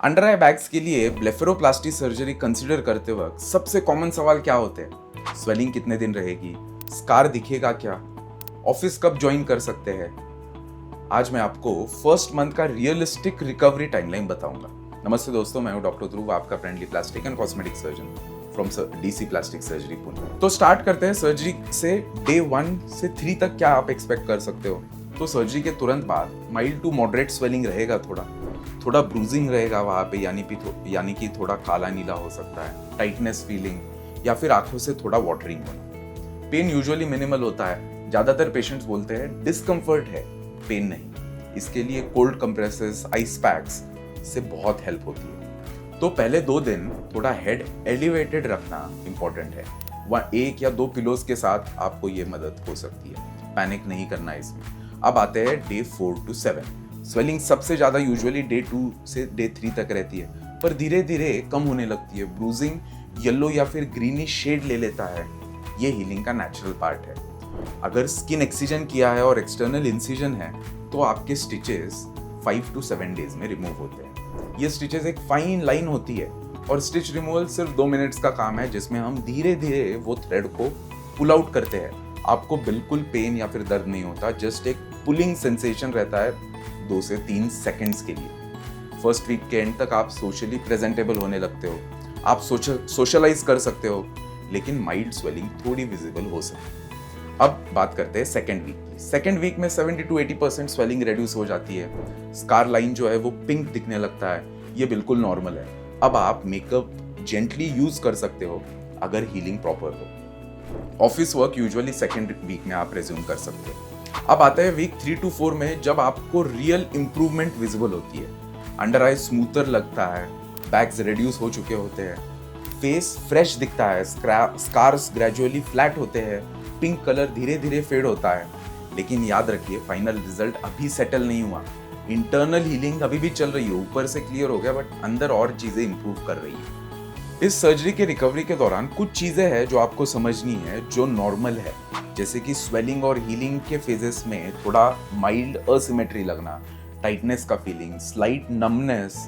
Under आई bags के लिए blepharoplasty surgery consider करते वक्त सबसे कॉमन सवाल क्या होते हैं? स्वेलिंग कितने दिन रहेगी? स्कार दिखेगा क्या? ऑफिस कब ज्वाइन कर सकते हैं? आज मैं आपको फर्स्ट मंथ का रियलिस्टिक रिकवरी टाइमलाइन बताऊंगा। नमस्ते दोस्तों, मैं हूं डॉक्टर ध्रुव, आपका friendly plastic and cosmetic surgeon from DC plastic surgery Pune. तो स्टार्ट करते हैं सर्जरी से। डे 1 से 3 तक क्या आप एक्सपेक्ट कर सकते हो? तो सर्जरी के तुरंत बाद माइल्ड टू मॉडरेट स्वेलिंग रहेगा, थोड़ा ब्रूजिंग रहेगा वहाँ पे, यानी कि थोड़ा काला नीला हो सकता है, टाइटनेस फीलिंग या फिर आंखों से थोड़ा वाटरिंग होना। पेन यूजुअली मिनिमल होता है। ज्यादातर पेशेंट्स बोलते हैं डिस्कम्फर्ट है, पेन नहीं। इसके लिए कोल्ड कंप्रेसेस, आइस पैक्स से बहुत हेल्प होती है। तो पहले 2 दिन थोड़ा हेड एलिवेटेड रखना इंपॉर्टेंट है। वहाँ 1 या 2 पिलोज के साथ आपको ये मदद हो सकती है। पैनिक नहीं करना इसमें। अब आते हैं डे 4 to 7। स्वेलिंग सबसे ज्यादा यूजुअली डे 2 से डे 3 तक रहती है, पर धीरे धीरे कम होने लगती है। ब्रूजिंग येलो या फिर ग्रीनिश शेड ले लेता है। ये हीलिंग का नेचुरल पार्ट है। अगर स्किन एक्सीजन किया है और एक्सटर्नल इंसिजन है तो आपके स्टिचेस 5 to 7 डेज में रिमूव होते हैं। ये स्टिचेस एक फाइन लाइन होती है और स्टिच रिमूवल सिर्फ 2 मिनट्स का काम है, जिसमें हम धीरे धीरे वो थ्रेड को पुल आउट करते हैं। आपको बिल्कुल पेन या फिर दर्द नहीं होता, जस्ट एक पुलिंग सेंसेशन रहता है 2 से 3 सेकंड्स के लिए। फर्स्ट वीक के एंड तक आप सोशली प्रेजेंटेबल होने लगते हो, आप सोशलाइज कर सकते हो, लेकिन माइल्ड स्वेलिंग थोड़ी विजिबल हो सकती है। अब बात करते हैं सेकेंड वीक की। सेकेंड वीक में 70 to 80% स्वेलिंग रिड्यूस हो जाती है। स्कार लाइन जो है वो पिंक दिखने लगता है। ये बिल्कुल नॉर्मल है। अब आप मेकअप जेंटली यूज कर सकते हो अगर हीलिंग प्रॉपर हो। Office work usually second week में आप रिज्यूम कर सकते हो। अब आता है वीक 3 to 4 में, जब आपको रियल इंप्रूवमेंट विजिबल होती है। अंडर आई स्मूथर लगता है, बैग्स रिड्यूस हो चुके होते हैं, फेस फ्रेश दिखता है, स्कार्स ग्रेजुअली फ्लैट होते हैं, पिंक कलर धीरे धीरे फेड होता है। लेकिन याद रखिए, फाइनल रिजल्ट अभी सेटल नहीं हुआ। इंटरनल हीलिंग अभी भी चल रही है। ऊपर से क्लियर हो गया, बट अंदर और चीजें इंप्रूव कर रही है। इस सर्जरी के रिकवरी के दौरान कुछ चीजें हैं जो आपको समझनी है, जो नॉर्मल है, जैसे कि स्वेलिंग और हीलिंग के फेजेस में थोड़ा माइल्ड असिमेट्री लगना, टाइटनेस का फीलिंग, स्लाइट नमनेस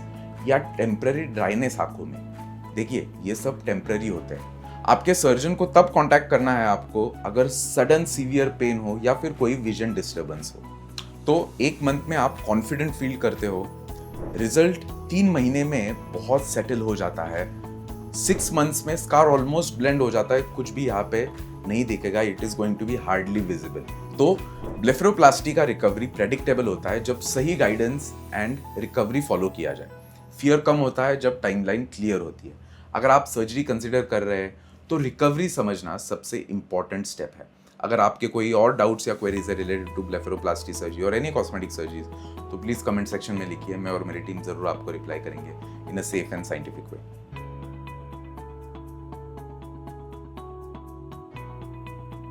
या टेम्पररी ड्राइनेस आंखों में। देखिए, ये सब टेम्पररी होते हैं। आपके सर्जन को तब कांटेक्ट करना है आपको अगर सडन सीवियर पेन हो या फिर कोई विजन डिस्टर्बेंस हो। तो 1 मंथ में आप कॉन्फिडेंट फील करते हो, रिजल्ट 3 महीने में बहुत सेटल हो जाता है, 6 मंथ्स में स्कार ऑलमोस्ट ब्लेंड हो जाता है, कुछ भी यहाँ पे नहीं दिखेगा, it is going to be hardly visible. तो ब्लेफेरोप्लास्टी का रिकवरी प्रेडिक्टेबल होता है जब सही गाइडेंस एंड रिकवरी फॉलो किया जाए। फियर कम होता है जब टाइमलाइन क्लियर होती है। अगर आप सर्जरी कंसिडर कर रहे हैं तो रिकवरी समझना सबसे इंपॉर्टेंट स्टेप है। अगर आपके कोई और डाउट्स या क्वेरीज है रिलेटेड टू ब्लेफेरोप्लास्टी सर्जरी और एनी कॉस्मेटिक सर्जरीज, तो प्लीज कमेंट सेक्शन में लिखिए। मैं और मेरी टीम जरूर आपको रिप्लाई करेंगे in a safe and scientific way.